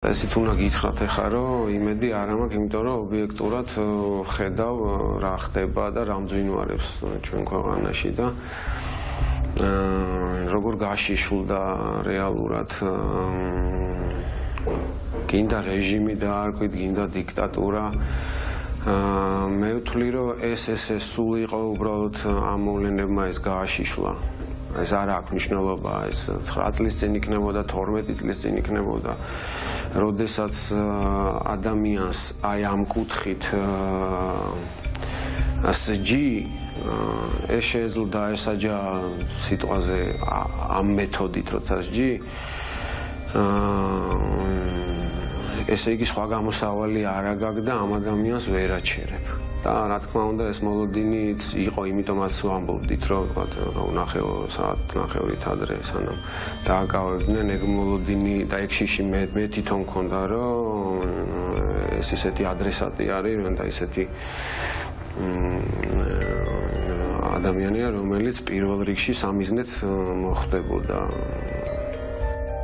ესეთ უნდა გითხრათ ახლა რომ იმედი არ მაქვს, იმიტომ რომ ობიექტურად ხედავ რა ხდება და რა მძვინვარებს ჩვენ ქვეყანაში და როგორ გაშიშულდა რეალურად გინდა რეჟიმი დაარქვით, გინდა დიქტატურა. მე ვთვლი რომ ეს სულ იყო უბრალოდ ამ მოვლენებმა ეს გააშიშლა. ეს არ აქვს მნიშვნელობა, ეს 9 წლის წინ იქნებოდა, 12 წლის წინ იქნებოდა. როდესაც ადამიანს აი ამ კუთხით ასჯი ეს შეეძლო დაესაჯა სიტყვაზე ამ მეთოდით როცა სჯი ესე იგი სხვა გამოსავალი არ აგაგ და ამ ადამიანს ვერ აჩერებ. და რა თქმა უნდა ეს მოლოდინიც იყო, იმიტომაც ვამბობდით რომ ნახევ საათნახევრით ადრე სანამ დააკავებდნენ ეგ მოლოდინი და ეგ შიში მე თვითონ მქონდა რომ ეს ისეთი ადრესატი არის და ისეთი ადამიანია რომელიც პირველ რიგში სამიზნედ მოხდებოდა.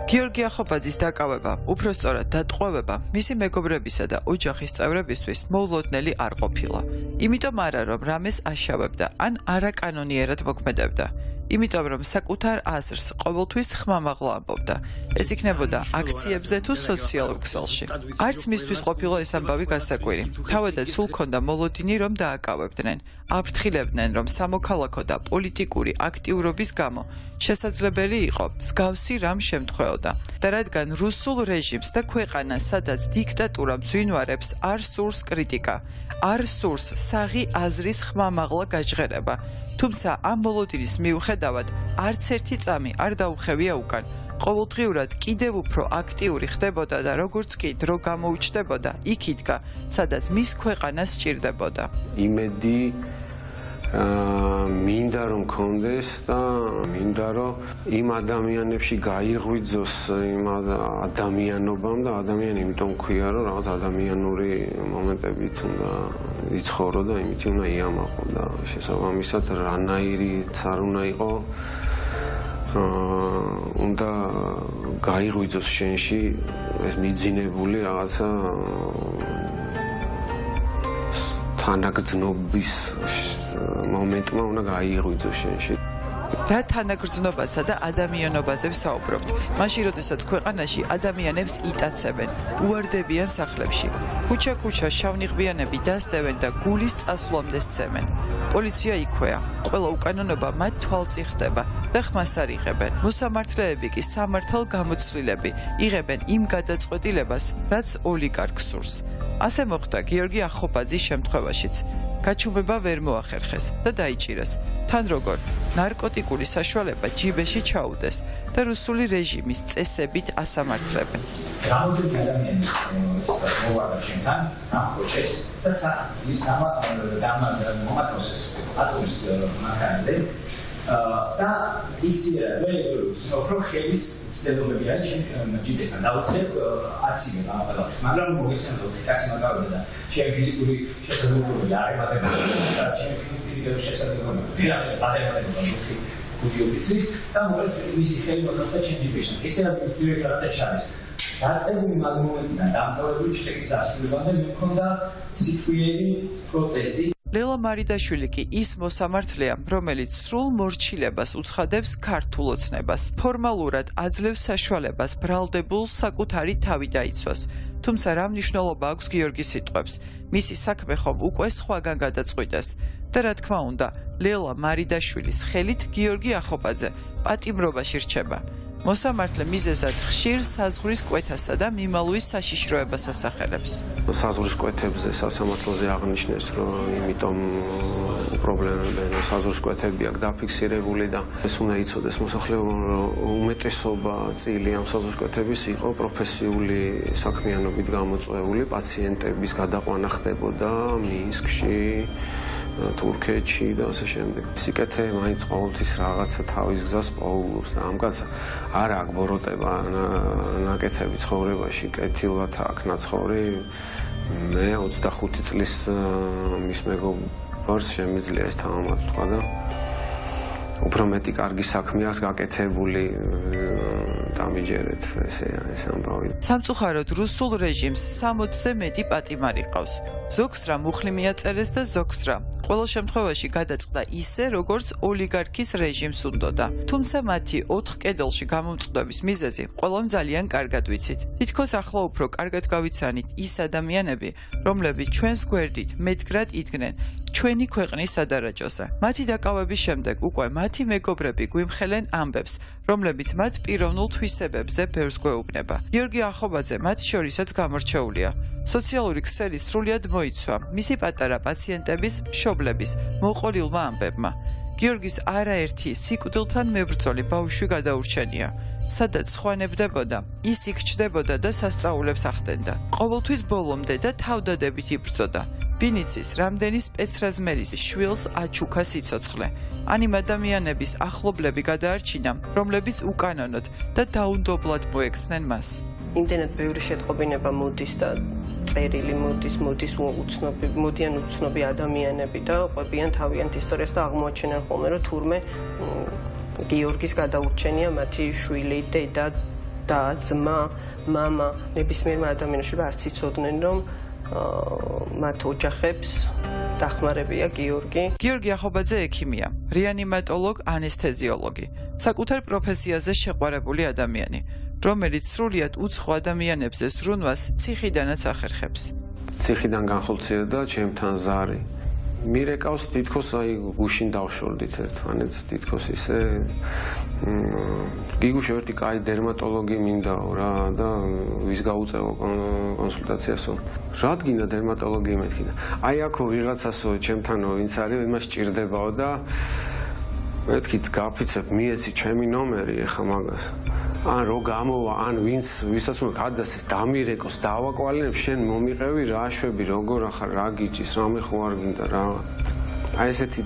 გიორგი ახობაძის დაკავება, უფრო სწორად დატყვევება, მისი მეგობრებისა და ოჯახის წევრებისთვის მოულოდნელი არ ყოფილა. იმიტომ არა რომ რამეს აშავებდა, ან არაკანონიერად მოქმედებდა. იმიტომ რომ საკუთარ აზრს ყოველთვის ხმამაღლა ამბობდა. ეს იქნებოდა აქციებზე თუ სოციალურ ქსელში. არც მისთვის ყოფილა ეს ამბავი გასაკვირი. თავადაც სულ ქონდა მოლოდინი რომ დააკავებდნენ. აფრთხილებდნენ რომ სამოქალაქო და პოლიტიკური აქტიურობის გამო შესაძლებელი იყო მსგავსი რამ შემთხვეოდა. და რადგან რუსულ რეჟიმს და ქვეყანას, სადაც დიქტატურა მძვინვარებს, არ სურს კრიტიკა, არ სურს საღი აზრის ხმამაღლა გაჟღერება. თუმცა ამ მოლოდინის მიუხედავად არც ერთი წამი არ დაუხევია უკან. ყოველდღიურად კიდევ უფრო აქტიური ხდებოდა და როგორც კი დრო გამოუჩნდებოდა, იქ იდგა, სადაც მის ქვეყანას სჭირდებოდა. იმედი მინდა რომ მქონდეს და მინდა რომ იმ ადამიანებში გაიღვიძოს იმ ადამიანობამ და ადამიანი იმიტომ ქვია რომ რაღაც ადამიანური მომენტებით უნდა იცხოვრო და იმით უნდა იამაყო და შესაბამისად რანაირიც არ უნდა იყო უნდა გაიღვიძოს შენში ეს მიძინებული რაღაცა თანაგრძნობის მომენტმა უნდა გაიღვიძოს შენში. რა თანაგრძნობასა და ადამიანობაზე ვსაუბრობთ? მაშინ, როდესაც ქვეყანაში ადამიანებს იტაცებენ, უვარდებიან სახლებში, ქუჩა-ქუჩა შავნიღბიანები დასდევენ და გულის წასვლამდე სცემენ. პოლიცია იქვეა, ყველა უკანონობა მათ თვალწინ ხდება და ხმას არ იღებენ. მოსამართლეები კი სამართალ გამოცდილები იღებენ იმ გადაწყვეტილებას, რაც ოლიგარქს სურს. ასე მოხდა გიორგი ახობაძის შემთხვევაშიც. გაჩუმება ვერ მოახერხეს და დაიჭირეს. თან როგორ ნარკოტიკული საშუალება ჯიბეში ჩაუდეს და რუსული რეჟიმის წესებით ასამართლებენ. Რამდენი ადამიანი მოვიდა შენთან ამ პროცესს და საქმის გამომატოს ატომის მანქანაზე და ისე უფრო ხელის ცდელობები არის შენ ჯიბესთან დავუწევ აცივე ამაყალებს, მაგრამ მოგეცემთ კაცი მაგავდა და შენ ფიზიკური შესაძლებლობები არ ემატებოდა და შენ ფიზიკური შესაძლებლობები არ ემატებოდა გუდიობიცის და მოკლედ მისი ხელი მოხდა შენ ჯიბესთან. ისე რა რაღაცა ჩარის. დაწყებული მაგმომენტიდან დამთავრებული შექმნის დასრულებამდე მქონდა სიტყვიერი პროტესტი. ლელა მარიდაშვილი კი ის მოსამართლეა, რომელიც სრულ მორჩილებას უცხადებს ქართულ ოცნებას. ფორმალურად აძლევს საშუალებას ბრალდებულ საკუთარი თავი დაიცვას. თუმცა რა მნიშვნელობა აქვს გიორგის სიტყვებს? მისი საქმე ხომ უკვე სხვაგან გადაწყვიტეს. და რა თქმა უნდა, ლელა მარიდაშვილის ხელით გიორგი ახობაძე პატიმრობაში რჩება. მოსამართლე მიზეზად ხშირ საზღვრის კვეთასა და მიმალვის საშიშროებას ასახელებს. საზღვრის კვეთებზე სასამართლოზე აღნიშნეს, რომ იმიტომ პრობლემები საზღვრის კვეთები აქვს დაფიქსირებული და ეს უნდა იცოდეს მოსახლეობამ, რომ უმეტესობა წილი ამ საზღვრის კვეთების იყო პროფესიული საქმიანობით გამოწვეული პაციენტების გადაყვანა ხდებოდა მინსკში, თურქეთში და ასე შემდეგ. სიკეთე მაინც ყოველთვის რაღაცა თავის გზას პოულობს და ამ კაცს არ აქვს ბოროტება ნაკეთები ცხოვრებაში, კეთილად აქვს ნაცხოვრი. მე 25 წლის მის მეგობარს შემიძლია ეს თამამად თქვა და უფრო მეტი კარგი საქმე აქვს გაკეთებული დამიჯერეთ ესე ამბავი. სამწუხაროდ რუსულ რეჟიმს 60-ზე მეტი პატიმარი ყავს. ზოგს რა მუხლი მიაწერეს და ზოგს რა. ყოველ შემთხვევაში გადაწყდა ისე, როგორც ოლიგარქის რეჟიმს უნდოდა. თუმცა მათი 4 კედელში გამომწყდების მიზეზი ყველამ ძალიან კარგად ვიცით. თითქოს ახლა უფრო კარგად გავიცანით ის ადამიანები, რომლებიც ჩვენს გვერდით მედგრად იდგნენ ჩვენი ქვეყნის სადარაჯოზე. მათი დაკავების შემდეგ უკვე მათი მეგობრები გვიმხელენ ამბებს, რომლებიც მათ პიროვნულ თვისებებზე ბევრს გვეუბნება. გიორგი ახობაძე მათ შორისაც გამორჩეულია. სოციალური ქსელი სრულიად მოიცვა მისი პატარა პაციენტების, მშობლების, მოყოლილმა ამბებმა. გიორგის არაერთი სიკვდილთან მებრძოლი ბავშვი გადაურჩენია. სადაც ხვანებდებოდა, ის იქ ჩდებოდა და სასწაულებს ახდენდა. ყოველთვის ბოლომდე და თავდადებით იბრძოდა. ბინიცის რამდენი სპეცრაზმერის შვილს აჩუქა სიცოცხლე. ან იმ ადამიანების ახლობლები გადაარჩინა, რომლებიც უკანონოდ და დაუნდობლად მოექცნენ მას. იმდენად ბევრი შეტყობინება მოდის და წერილი მოდიან უცნობი ადამიანები და ყვებიან თავიანთ ისტორიას და აღმოაჩენენ ხოლმე, რომ თურმე გიორგის გადაურჩენია მათი შვილი, დედა და ძმა, მამა, ნებისმიერმა ადამიანში არც იცოდნენ, რომ მათ ოჯახებს დახმარებია გიორგი. გიორგი ახობაძე ექიმია, რეანიმატოლოგ, ანესთეზიოლოგი, საკუთარ პროფესიაზე შეყვარებული ადამიანი, რომელიც სრულიად უცხო ადამიანებზე ზრუნვას ციხიდანაც ახერხებს. ციხიდან განხორციელდა ჩემთან ზარი. მირეკავს თითქოს აი გუშინ დავშორდით ერთმანეთს თითქოს ისე გიგუშ ერთი კაი დერმატოლოგი მინდაო რა და ვის გაუწევო კონსულტაციასო რა დგინდა დერმატოლოგი მეთქი და აი აქო ვიღაცასო ჩემთანო ვინც არის იმას ჭირდებაო და მეთქით გაფიცებ მიეცი ჩემი ნომერი ეხა მაგას ან რო გამოვა ან ვისაც უნდა გადასცეს დამირეკოს დავაკვალინებ შენ მომიყევი რა შვები როგორ ახარ რა გიჭის რამე ხო არ გინდა რაღაც აი ესეთი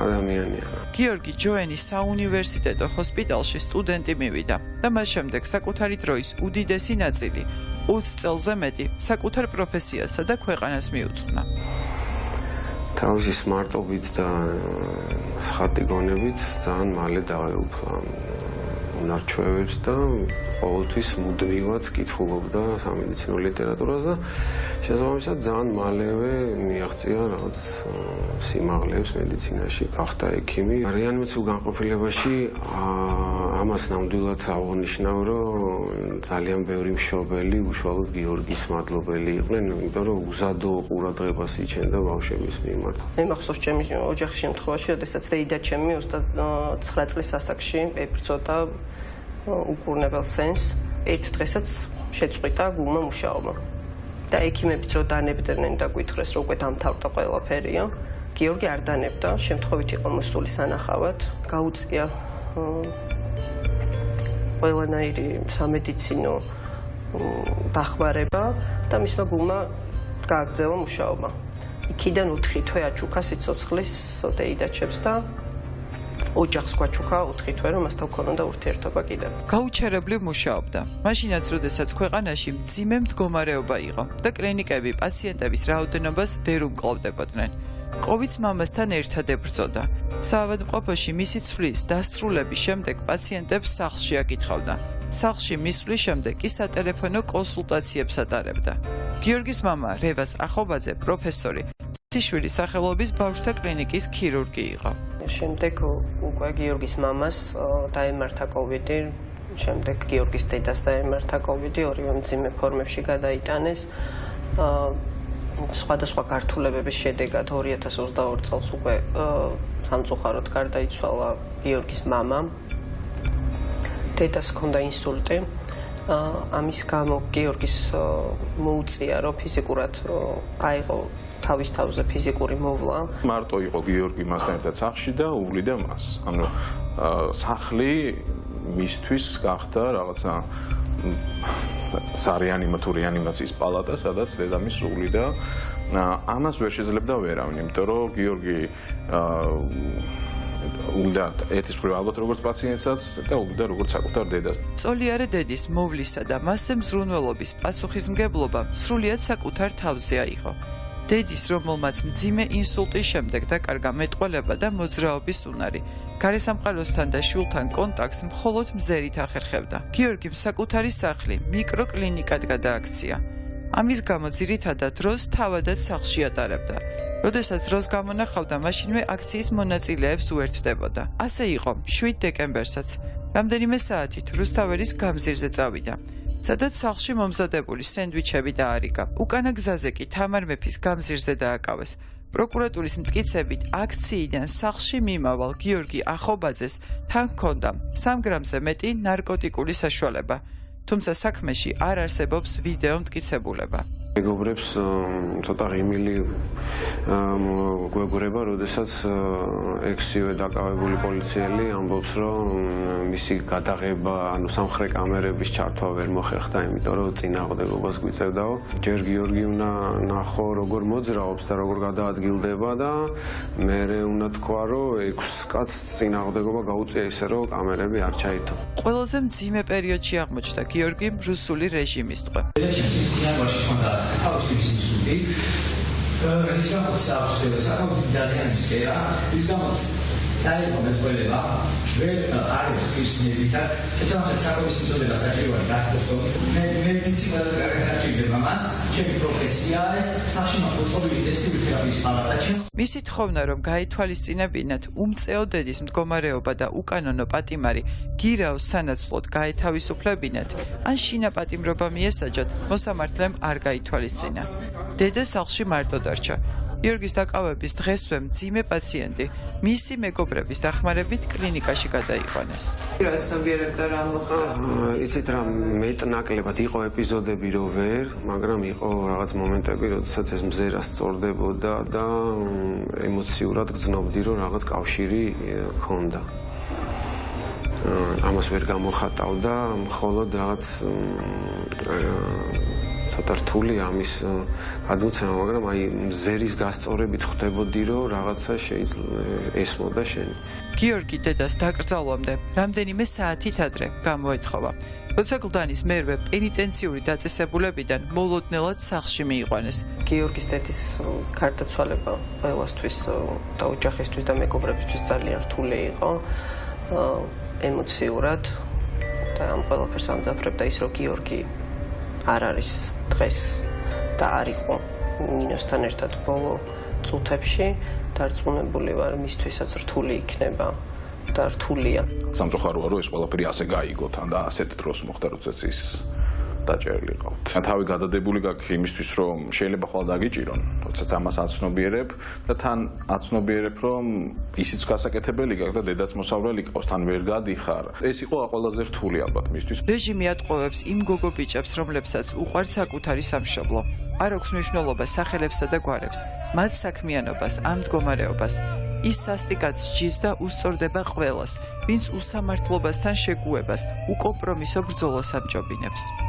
ადამიანია გიორგი ჯოენის საუნივერსიტეტო ჰოსპიტალში სტუდენტი მივიდა და მას შემდეგ საკუთარი დროის უდიდესი ნაწილი 20 წელზე მეტი საკუთარ პროფესიასა და ქვეყანას მიუძღვნა თავისი სმარტობით და სხარტი გონებით ძალიან მალე დავეუფლა ნარჩევებს და ყოველთვის მუდმივად კითხულობდა სამედიცინო ლიტერატურას და შესაბამისად ძალიან მალევე მიაღწია რაღაც სიმაღლეებს მედიცინაში, გახდა ექიმი. რეანიმაციულ განყოფილებაში ამას ნამდვილად აღნიშნავ, რომ ძალიან ბევრი მშობელი უშუალოდ გიორგის მადლობელი იყვნენ, იმიტომ რომ უზადო ყურადღებას იჩენდა ბავშვების მიმართ. მე მახსოვს ჩემი ოჯახის შემთხვევაში, როდესაც დეიდა ჩემი 29 წლის ასაკში ებრძოდა უკურნებელ სენს, ერთ დღესაც შეწყვიტა გულმა მუშაობა. და ექიმებიც რო დანებდნენ და გვითხრეს, რომ უკვე დამთავრდა ყველაფერია, გიორგი არ დანებდა, შემთხვევით იყო მოსული სანახავად, გაუწია ყველანაირი სამედიცინო დახმარება და მისმა გულმა გააგრძელა მუშაობა. იქიდან 4 თვე აჩუქა სიცოცხლის დეიდაჩებს და ოჯახს გვაჩუქა 4 თვე, რომ მასთან ქონოდა ურთიერთობა კიდევ. გაუჩერებლივ მუშაობდა. მაშინაც, როდესაც ქვეყანაში მძიმე მდგომარეობა იყო და კლინიკები პაციენტების რაოდენობას ვერ უმკლავდებოდნენ. კოვიდს მამასთან ერთად ებრძოდა. საავადმყოფოში მისი ცვლის დასრულების შემდეგ პაციენტებს სახლში აკითხავდა. სახლში მისვლის შემდეგ კი სატელეფონო კონსულტაციებს ატარებდა. გიორგის მამა რევას ახობაძე პროფესორი ციშვილის სახელობის ბავშვთა კლინიკის ქირურგი იყო. შემდეგ უკვე გიორგის მამას დაემართა კოვიდი, შემდეგ გიორგის დედას დაემართა კოვიდი, ორივე მძიმე ფორმებში გადაიტანეს. სხვადასხვა გართულებების შედეგად 2022 წელს უკვე სამწუხაროდ გარდაიცვალა გიორგის მამა. დედას ჰქონდა ინსულტი. ამის გამო გიორგის მოუწია, რომ ფიზიკურად აიღო თავის თავზე ფიზიკური მოვლა. მარტო იყო გიორგი მასთან ერთად სახლში და უვლიდა მას. ანუ სახლი მისთვის გახდა რაღაცა სარეანიმატო რეანიმაციის პალატა, სადაც დედამისს უვლიდა. ამას ვერ შეძლებდა ვერავინ, იმიტომ რომ გიორგი უვლიდა ერთის მხრივ ალბათ როგორც პაციენტსაც და უვლიდა როგორც საკუთარ დედას. წოლიარე დედის მოვლისა და მასზე მზრუნველობის პასუხისმგებლობა სრულიად საკუთარ თავზე აიღო. დედის, რომელმაც მძიმე ინსულტის შემდეგ დაკარგა მეტყველება და მოძრაობის უნარი. გარესამყაროსთან და შვილთან კონტაქტს მხოლოდ მზერით ახერხებდა. გიორგიმ საკუთარი სახლი მიკროკლინიკად გადააქცია. ამის გამო ძირითადად დროს თავადაც სახლში ატარებდა. როდესაც დროს გამონახავდა, მაშინვე აქციის მონაწილეებს უერთდებოდა. ასე იყო 7 დეკემბერსაც. რამდენიმე საათით რუსთაველის გამზირზე წავიდა. სადაც სახლში მომზადებული სენდვიჩები დაარიგა. უკანა გზაზე კი თამარ მეფის გამზირზე დააკავეს. პროკურატურის მტკიცებით აქციიდან სახლში მიმავალ გიორგი ახობაძეს თან ჰქონდა 3 გრამზე მეტი ნარკოტიკული საშუალება. თუმცა საქმეში არ არსებობს ვიდეო მტკიცებულება. მეგობრებს ცოტა ღიმილი გვეგვრება, როდესაც ექვსივე დაკავებული პოლიციელი ამბობს, რომ მისი გადაღება, ანუ სამხრე კამერების ჩართვა ვერ მოხერხდა, იმიტომ რომ წინააღმდეგობას გვიწევდაო. ჯერ გიორგი უნდა ნახო, როგორ მოძრაობს და როგორ გადაადგილდება და მე უნდა თქვა, რომ 6 კაცს წინააღმდეგობა გაუწია ისე, რომ კამერები არ ჩაითო. ყველაზე მძიმე პერიოდში აღმოჩნდა გიორგიმ რუსული რეჟიმის ტყვე. თავის ინსტიტუტი ის გამოცხადებს საკუთარ დაზიანებისკერა ის გამოც დაიღო მეტყველება ვერ არის ქრისტიანებითა ესაა საკუთარ ინსტიტუტის საჭიროა დასწრებული მე ვიცი რომ კარგად მას ჩემი პროფესია ეს სახში მოწყობილი ტესტები თერაპიის პალატაში მისი თხოვნა რომ გაითვალისწინებინათ უმწეო დედის მდგომარეობა და უკანონო პატიმარი გირაოს სანაცვლოდ გაეთავისუფლებინათ ან შინაპატიმრობა მიესაჯათ მოსამართლემ არ გაითვალისწინა დედა სახლში მარტო დარჩა გიორგის დაკავების დღესვე მძიმე პაციენტი მისი მეგობრების დახმარებით კლინიკაში გადაიყვანეს. რაც ნაბიერებდა რა მოხდა? იცით რა მეტნაკლებად იყო ეპიზოდები რომ ვერ, მაგრამ იყო რაღაც მომენტები, როდესაც ეს მზერა სწორდებოდა და ემოციურად გრძნობდი რომ რაღაც კავშირი ჰქონდა. ამას ვერ გამოხატავდა, მხოლოდ რაღაც ცოტა რთული ამის გადმოცემა, მაგრამ აი მზერის გასწორებით ხვდებოდი, რომ რაღაცა ესმოდა შენ. გიორგი დედას დაკრძალვამდე რამდენიმე საათით ადრე გამოეთხოვა. როცა გლდანის მერვე პენიტენციური დაწესებულებიდან მოულოდნელად სახლში მიიყვანეს. გიორგის დედის გარდაცვალება ყველასთვის და ოჯახისთვის და მეგობრებისთვის ძალიან რთული იყო. ემოციურად და ამ ყველაფერს ამძაფრებდა ის, რომ გიორგი არ არის დღეს და არ იყო ნინოსთან ერთად ბოლო წუთებში დარწმუნებული ვარ მისთვისაც რთული იქნება და რთულია. სამწუხაროა რომ ეს ყველაფერი ასე გაიგო თან და ასეთ დროს მოხდა როდესაც ის დაჭერილი ყავთ. თავი გადადებული გაქვს იმისთვის რომ შეიძლება ხვალ დაგიჭირონ, როდესაც ამას აცნობიერებ და თან აცნობიერებ რომ ისიც გასაკეთებელი გაქვს და დედაც მოსავლელი ყავს თან ვერ გადიხარ. ეს იყო ყველაზე რთული ალბათ მისთვის. რეჟიმი ატყოვებს იმ გოგო ბიჭებს, რომლებსაც უყვართ საკუთარი სამშობლო. არ აქვს მნიშვნელობა სახელებსა და გვარებს, მათ საქმიანობას, ამ მდგომარეობას. ის სასტიკად სჯის და უსწორდება ყველას, ვინც უსამართლობასთან შეგუებას, უკომპრომისო ბრძოლას ამჯობინებს.